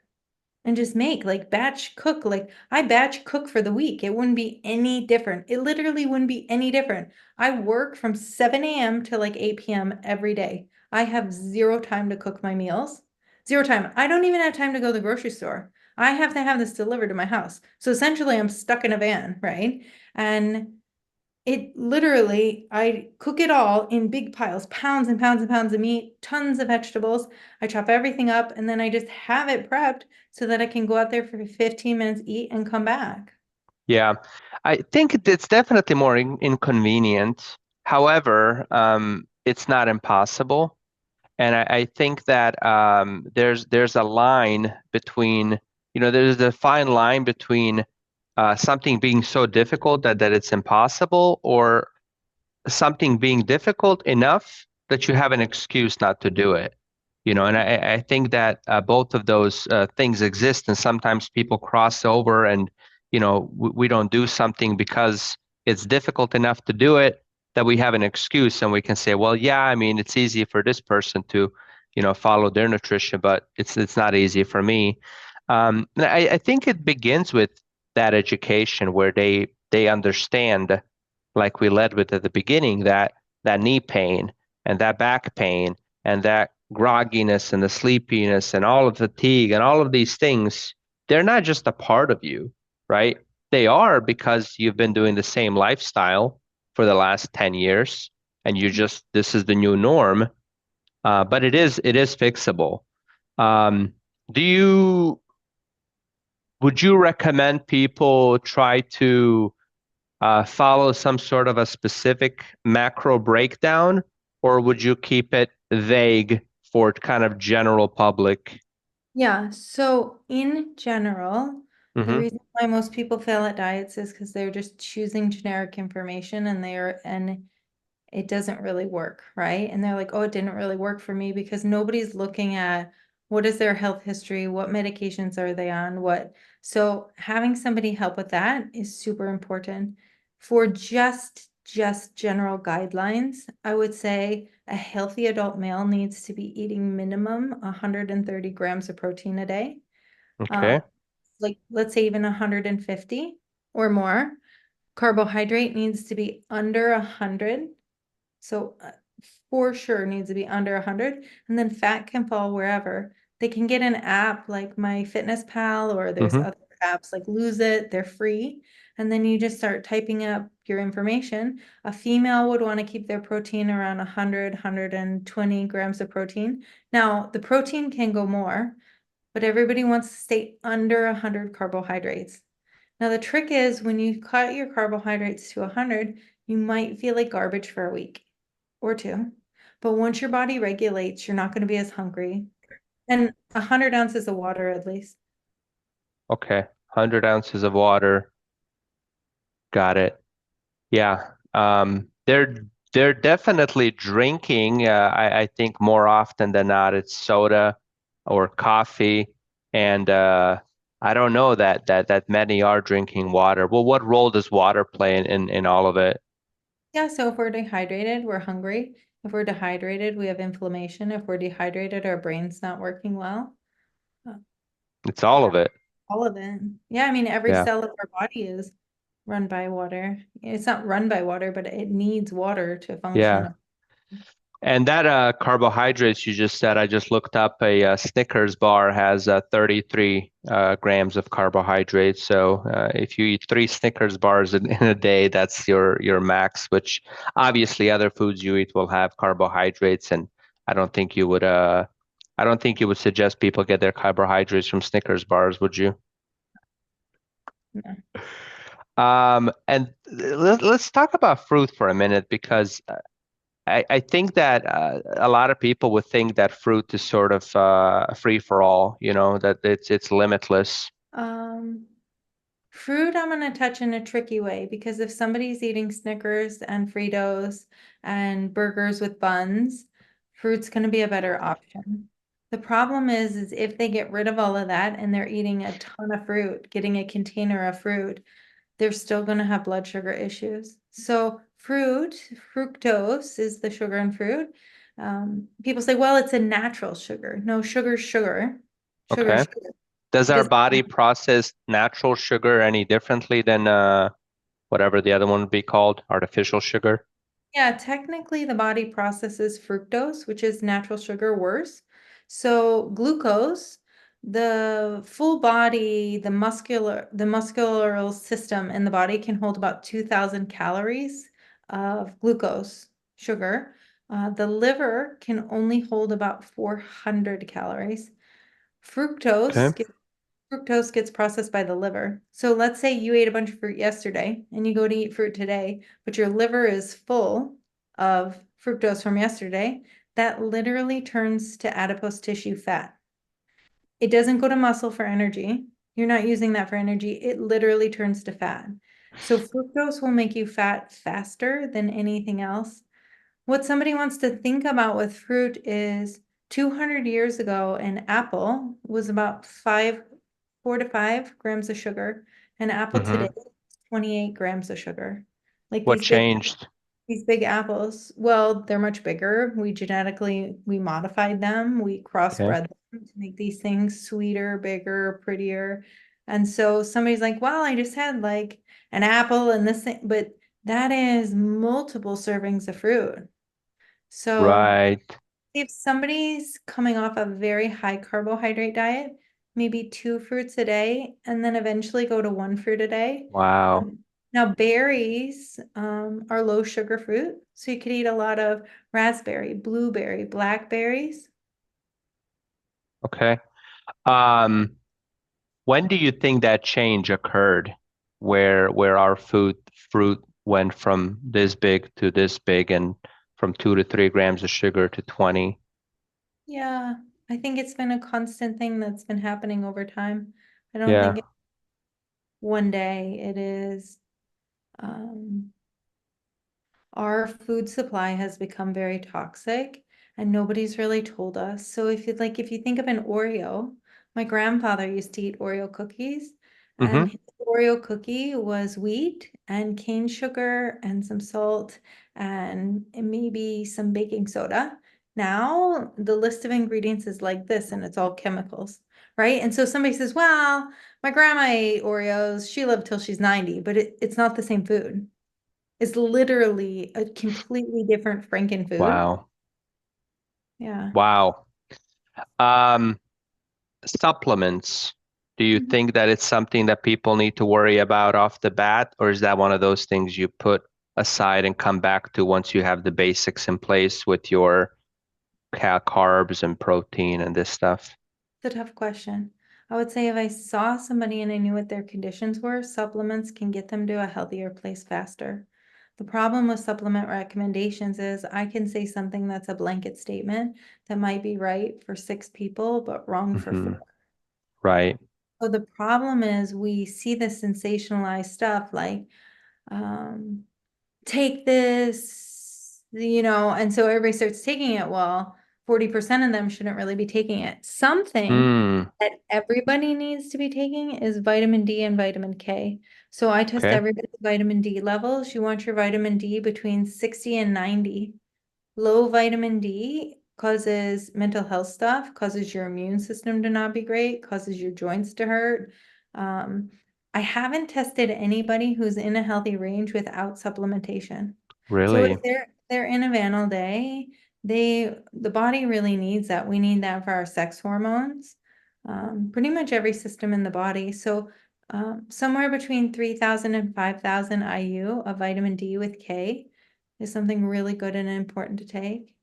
and just make like batch cook. Like I batch cook for the week. It wouldn't be any different. It literally wouldn't be any different. I work from 7 a.m. to like 8 p.m. every day. I have zero time to cook my meals. Zero time. I don't even have time to go to the grocery store. I have to have this delivered to my house. So essentially I'm stuck in a van, right? And it literally, I cook it all in big piles, pounds and pounds and pounds of meat, tons of vegetables. I chop everything up and then I just have it prepped so that I can go out there for 15 minutes, eat, and come back. yeah, I think it's definitely more inconvenient. However, it's not impossible. And I think that there's a line between, there's a fine line between something being so difficult that it's impossible, or something being difficult enough that you have an excuse not to do it. And I think that both of those things exist, and sometimes people cross over, and we don't do something because it's difficult enough to do it, that we have an excuse, and we can say, well, yeah, I mean, it's easy for this person to follow their nutrition, but it's not easy for me. And I think it begins with that education where they understand, like we led with at the beginning, that knee pain and that back pain and that grogginess and the sleepiness and all of the fatigue and all of these things, they're not just a part of you, right? They are, because you've been doing the same lifestyle for the last 10 years, and this is the new norm. But it is fixable. Um, do you would you recommend people try to follow some sort of a specific macro breakdown, or would you keep it vague for kind of general public? Yeah, so in general, the Hmm. reason why most people fail at diets is because they're just choosing generic information and it doesn't really work, right? And they're like, oh, it didn't really work for me because nobody's looking at what is their health history, what medications are they on, what. So having somebody help with that is super important. For just general guidelines, I would say a healthy adult male needs to be eating minimum 130 grams of protein a day. Okay. Um, like let's say even 150 or more. Carbohydrate needs to be under 100. So for sure needs to be under 100. And then fat can fall wherever. They can get an app like My Fitness Pal, or there's Hmm. other apps like Lose It. They're free. And then you just start typing up your information. A female would want to keep their protein around 100, 120 grams of protein. Now, the protein can go more, but everybody wants to stay under 100 carbohydrates. Now, the trick is when you cut your carbohydrates to 100, you might feel like garbage for a week or two. But once your body regulates, you're not going to be as hungry. And 100 ounces of water at least. Okay. 100 ounces of water. Got it. Yeah. They're definitely drinking. I think more often than not, it's soda or coffee, and I don't know that many are drinking water. Well, what role does water play in all of it? Yeah, so if we're dehydrated, we're hungry. If we're dehydrated, we have inflammation. If we're dehydrated, our brain's not working well. Uh, It's all Yeah, of it. all of it. Yeah, I mean, every Yeah. cell of our body is run by water. It's not run by water, but it needs water to Yeah. function. And that carbohydrates you just said, I just looked up a, Snickers bar has 33 grams of carbohydrates. So if you eat three Snickers bars in a day, that's your max. Which obviously other foods you eat will have carbohydrates, and I don't think you would I don't think you would suggest people get their carbohydrates from Snickers bars, would you? No. And let's talk about fruit for a minute because I think that a lot of people would think that fruit is sort of free for all, that it's limitless. Um, Fruit, I'm going to touch in a tricky way because if somebody's eating Snickers and Fritos and burgers with buns, fruit's going to be a better option. The problem is if they get rid of all of that and they're eating a ton of fruit, getting a container of fruit, they're still going to have blood sugar issues. So fructose is the sugar in fruit. People say, well, it's a natural sugar. No, sugar's sugar. Sugar is Okay. sugar. Does It our doesn't. body process natural sugar any differently than whatever the other one would be called, artificial sugar? Yeah, technically the body processes fructose, which is natural sugar, worse. So glucose, the full body, the muscular system in the body can hold about 2,000 calories of glucose sugar. The liver can only hold about 400 calories. Okay. Fructose Fructose gets processed by the liver. So let's say you ate a bunch of fruit yesterday and you go to eat fruit today, but your liver is full of fructose from yesterday. That literally turns to adipose tissue fat. It doesn't go to muscle for energy. You're not using that for energy. It literally turns to fat. So fructose will make you fat faster than anything else. What somebody wants to think about with fruit is 200 years ago, an apple was about 4 to 5 grams of sugar. An apple today Hmm. is 28 grams of sugar. Like What changed? these big apples, well, they're much bigger. We modified them. We Okay. crossbred them to make these things sweeter, bigger, prettier. And so somebody's like, well, I just had like an apple and this thing, but that is multiple servings of fruit. So Right. if somebody's coming off a very high carbohydrate diet, maybe 2 fruits a day, and then eventually go to 1 fruit a day. Wow. Now, berries are low sugar fruit, so you could eat a lot of raspberry, blueberry, blackberries. Okay. Um, when do you think that change occurred where our fruit went from this big to this big and from 2 to 3 grams of sugar to 20? Yeah, I think it's been a constant thing that's been happening over time. I don't Yeah. think one day it is. Um, Our food supply has become very toxic and nobody's really told us. So if you think of an Oreo, my grandfather used to eat Oreo cookies and Hmm. his Oreo cookie was wheat and cane sugar and some salt and maybe some baking soda. Now the list of ingredients is like this and it's all chemicals, right? And so somebody says, well, my grandma ate Oreos. She lived till she's 90, but it's not the same food. It's literally a completely different Franken food. Wow. Yeah. Wow. Um, Supplements. Do you Mhm. think that it's something that people need to worry about off the bat, or is that one of those things you put aside and come back to once you have the basics in place with your carbs and protein and this stuff? It's a tough question. I would say if I saw somebody and I knew what their conditions were, supplements can get them to a healthier place faster. The problem with supplement recommendations is I can say something that's a blanket statement that might be right for 6 people, but wrong for Hmm. 4. Right. So the problem is we see the sensationalized stuff like, um, take this, and so everybody starts taking it. Well, 40% of them shouldn't really be taking it. Something Hmm. that everybody needs to be taking is vitamin D and vitamin K. So I test Okay. everybody's vitamin D levels. You want your vitamin D between 60 and 90. Low vitamin D causes mental health stuff, causes your immune system to not be great, causes your joints to hurt. Um, I haven't tested anybody who's in a healthy range without supplementation. So Really? if they're in a van all day, The body really needs that. We need that for our sex hormones, pretty much every system in the body. So somewhere between 3,000 and 5,000 IU of vitamin D with K is something really good and important to take.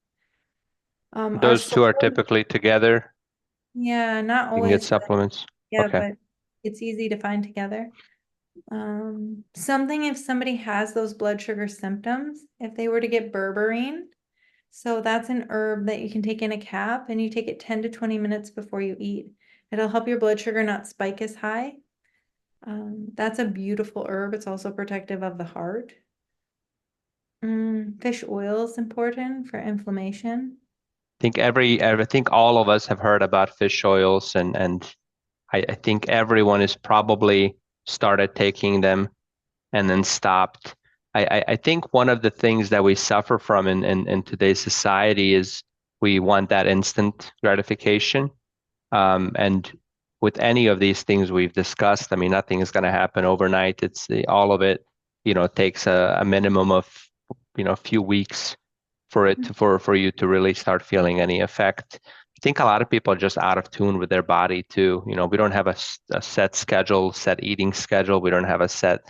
Our Those two are soil, typically together. yeah, not You can get always, but supplements. yeah, Okay. but it's easy to find together. Something if somebody has those blood sugar symptoms, if they were to get berberine, so that's an herb that you can take in a cap and you take it 10 to 20 minutes before you eat. It'll help your blood sugar not spike as high. That's a beautiful herb. It's also protective of the heart. Fish oil is important for inflammation. I think all of us have heard about fish oils, and I think everyone has probably started taking them and then stopped. I think one of the things that we suffer from in today's society is we want that instant gratification. And with any of these things we've discussed, I mean, nothing is going to happen overnight. All of it, takes a minimum of, a few weeks for it to, for you to really start feeling any effect. I think a lot of people are just out of tune with their body too. We don't have a set schedule, set eating schedule. We don't have a set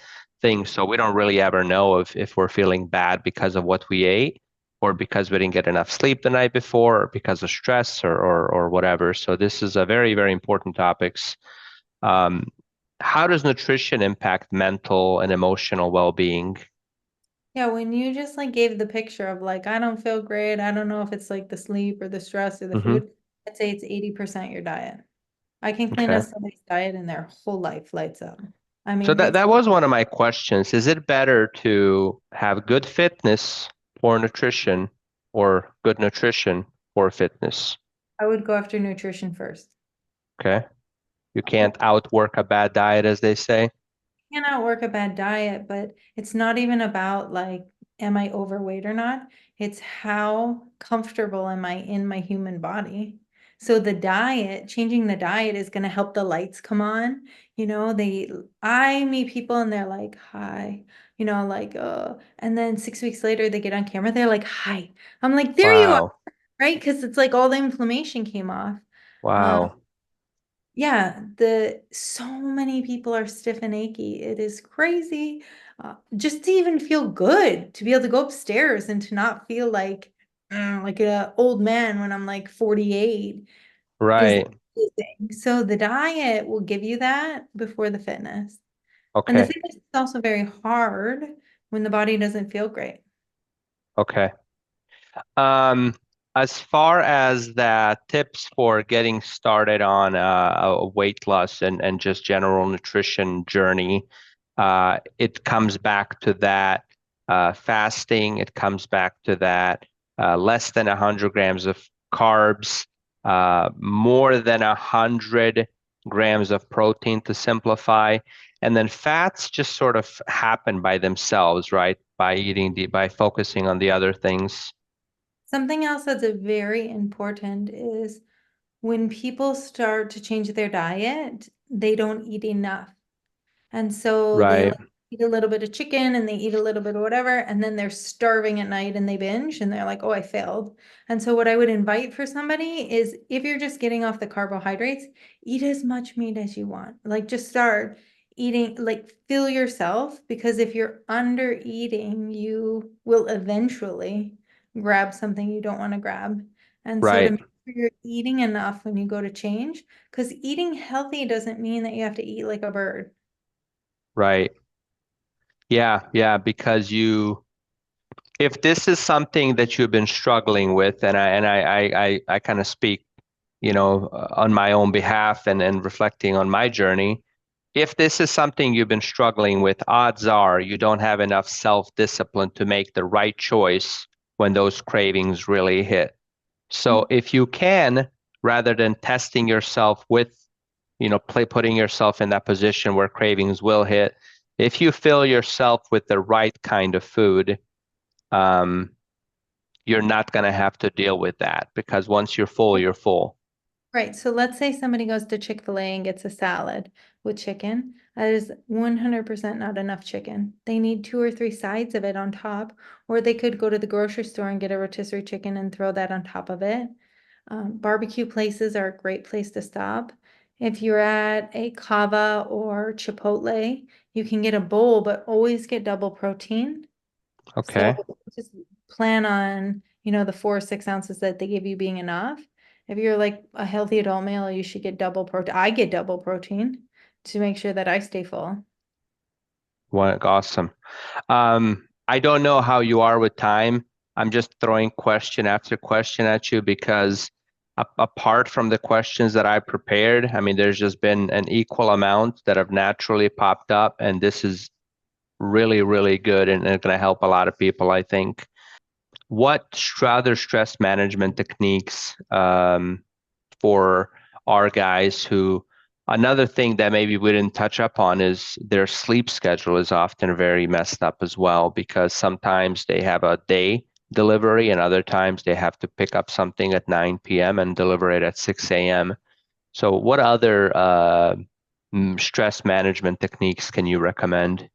thing. So we don't really ever know if we're feeling bad because of what we ate or because we didn't get enough sleep the night before or because of stress or whatever. So this is a very, very important topics. Um, how does nutrition impact mental and emotional well-being? Yeah, when you just like gave the picture of like, I don't feel great. I don't know if it's like the sleep or the stress or the Hmm. food. I'd say it's 80% your diet. I can clean Okay. up somebody's diet and their whole life lights up. I So mean, that was one of my questions. Is it better to have good fitness, poor nutrition, or good nutrition, poor fitness? I would go after nutrition first. Okay. You can't outwork a bad diet, as they say. Cannot work a bad diet, but it's not even about like, am I overweight or not? It's how comfortable am I in my human body? So the diet, changing the diet is going to help the lights come on. I meet people and they're like, hi, like, and then 6 weeks later they get on camera, they're like, hi. I'm like, there you are, Wow. right? Because it's like all the inflammation came off. Um, Wow. yeah, the so many people are stiff and achy. It is crazy. Just to even feel good, to be able to go upstairs and to not feel like an old man when I'm like 48 is Right. amazing. So the diet will give you that before the fitness. And the Okay. fitness is also very hard when the body doesn't feel great. Okay. Um, as far as the tips for getting started on a weight loss and just general nutrition journey, it comes back to that fasting. It comes back to that less than 100 grams of carbs, more than 100 grams of protein to simplify. And then fats just sort of happen by themselves, right? By focusing on the other things. Something else that's a very important is when people start to change their diet, they don't eat enough. And so they Right, like eat a little bit of chicken and they eat a little bit of whatever, and then they're starving at night and they binge and they're like, oh, I failed. And so what I would invite for somebody is if you're just getting off the carbohydrates, eat as much meat as you want. Like just start eating, like fill yourself, because if you're under eating, you will eventually grab something you don't want to grab. And so to right, make sure you're eating enough when you go to change, because eating healthy doesn't mean that you have to eat like a bird. right. Yeah, yeah, because if this is something that you've been struggling with, and I kind of speak, on my own behalf and reflecting on my journey, if this is something you've been struggling with, odds are you don't have enough self-discipline to make the right choice when those cravings really hit. So if you can, rather than testing yourself with, putting yourself in that position where cravings will hit, if you fill yourself with the right kind of food, um, you're not going to have to deal with that because once you're full, you're full. Right. So let's say somebody goes to Chick-fil-A and gets a salad. with chicken. That is 100% not enough chicken. They need 2 or 3 sides of it on top, or they could go to the grocery store and get a rotisserie chicken and throw that on top of it. Barbecue places are a great place to stop. If you're at a Cava or Chipotle, you can get a bowl, but always get double protein. So Okay. just plan on, the 4 or 6 ounces that they give you being enough. If you're like a healthy adult male, you should get double protein. I get double protein to make sure that I stay full. Awesome. I don't know how you are with time. I'm just throwing question after question at you because apart from the questions that I prepared, I mean, there's just been an equal amount that have naturally popped up, and this is really, really good and it's going to help a lot of people, I think. What other stress management techniques for our guys who another thing that maybe we didn't touch up on is their sleep schedule is often very messed up as well because sometimes they have a day delivery and other times they have to pick up something at 9 p.m. and deliver it at 6 a.m. So what other stress management techniques can you recommend?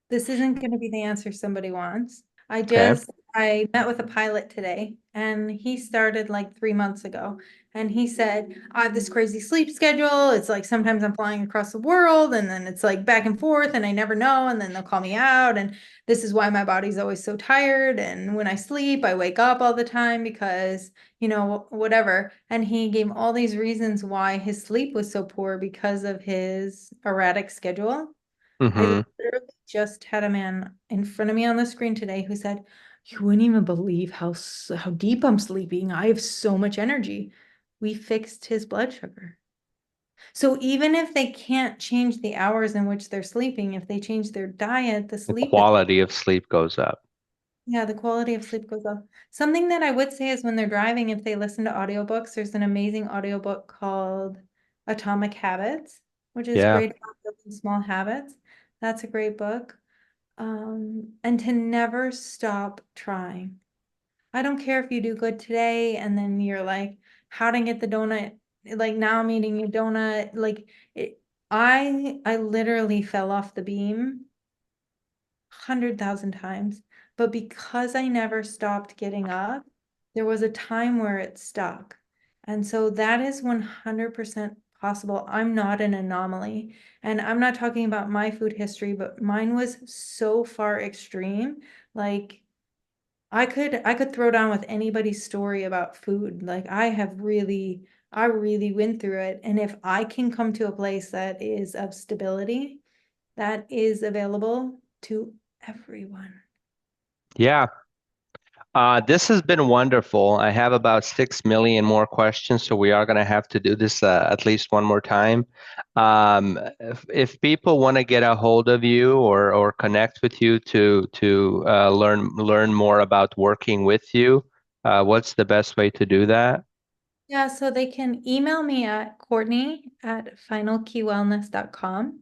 This isn't going to be the answer somebody wants. Okay. I met with a pilot today and he started like 3 months ago. And he said, I have this crazy sleep schedule. It's like sometimes I'm flying across the world and then it's like back and forth and I never know. And then they'll call me out. And this is why my body's always so tired. And when I sleep, I wake up all the time because, whatever. And he gave all these reasons why his sleep was so poor because of his erratic schedule. I Mm-hmm. literally just had a man in front of me on the screen today who said, "You wouldn't even believe how deep I'm sleeping. I have so much energy." We fixed his blood sugar. So even if they can't change the hours in which they're sleeping, if they change their diet, the The sleep is, quality of sleep goes up. yeah, the quality of sleep goes up. Something that I would say is when they're driving, if they listen to audiobooks, there's an amazing audiobook called Atomic Habits, which is Yeah. great about building small habits. That's a great book. And to never stop trying. I don't care if you do good today and then you're like, how to get the donut? Like now I'm eating a donut. Like I literally fell off the beam 100,000 times, but because I never stopped getting up, there was a time where it stuck. And so that is 100% possible. I'm not an anomaly. And I'm not talking about my food history, but mine was so far extreme. Like I could throw down with anybody's story about food. Like I really went through it. And if I can come to a place that is of stability, that is available to everyone. Yeah. This has been wonderful. I have about 6 million more questions, so we are going to have to do this at least one more time. If people want to get a hold of you or connect with you to learn more about working with you, what's the best way to do that? Yeah, so they can email me at Courtney@finalkeywellness.com.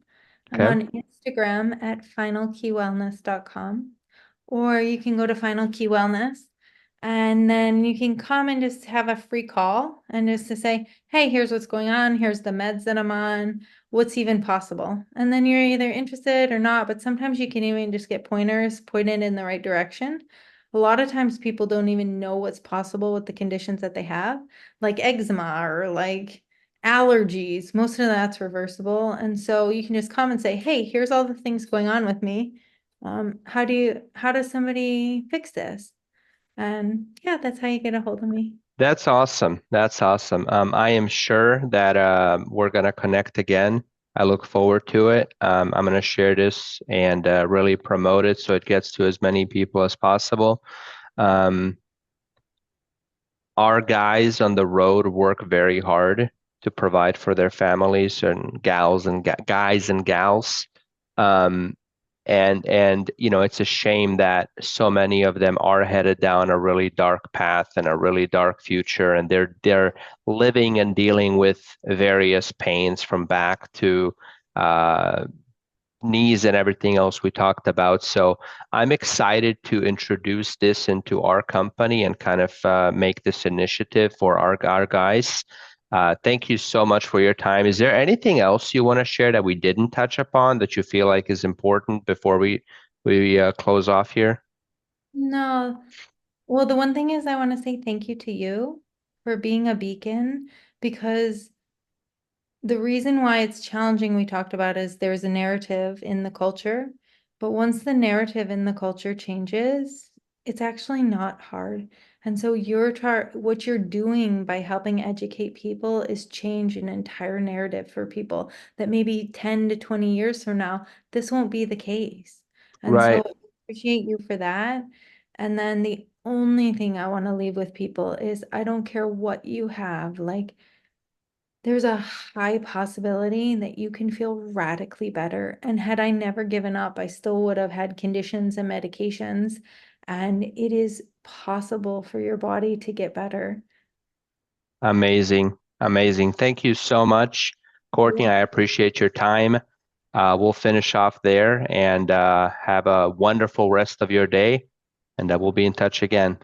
I'm Okay. on Instagram at finalkeywellness.com. Or you can go to Final Key Wellness and then you can come and just have a free call and just to say, hey, here's what's going on. Here's the meds that I'm on. What's even possible? And then you're either interested or not, but sometimes you can even just get pointers pointed in the right direction. A lot of times people don't even know what's possible with the conditions that they have, like eczema or like allergies. Most of that's reversible. And so you can just come and say, hey, here's all the things going on with me. How does somebody fix this? And yeah, that's how you get a hold of me. That's awesome. That's awesome. I am sure that we're going to connect again. I look forward to it. I'm going to share this and really promote it so it gets to as many people as possible. Um, our guys on the road work very hard to provide for their families and gals and guys and gals. Um, and it's a shame that so many of them are headed down a really dark path and a really dark future, and they're living and dealing with various pains from back to uh, knees and everything else we talked about. So I'm excited to introduce this into our company and kind of make this initiative for our guys. Thank you so much for your time. Is there anything else you want to share that we didn't touch upon that you feel like is important before we close off here? No. Well, the one thing is I want to say thank you to you for being a beacon, because the reason why it's challenging, we talked about, is there's a narrative in the culture, but once the narrative in the culture changes, it's actually not hard. And so what you're doing by helping educate people is change an entire narrative for people that maybe 10 to 20 years from now, this won't be the case. And so Right. I appreciate you for that. And then the only thing I want to leave with people is I don't care what you have, like, there's a high possibility that you can feel radically better. And had I never given up, I still would have had conditions and medications. And it is possible for your body to get better. Amazing. Amazing. Thank you so much, Courtney. I appreciate your time. We'll finish off there and have a wonderful rest of your day, and we'll be in touch again.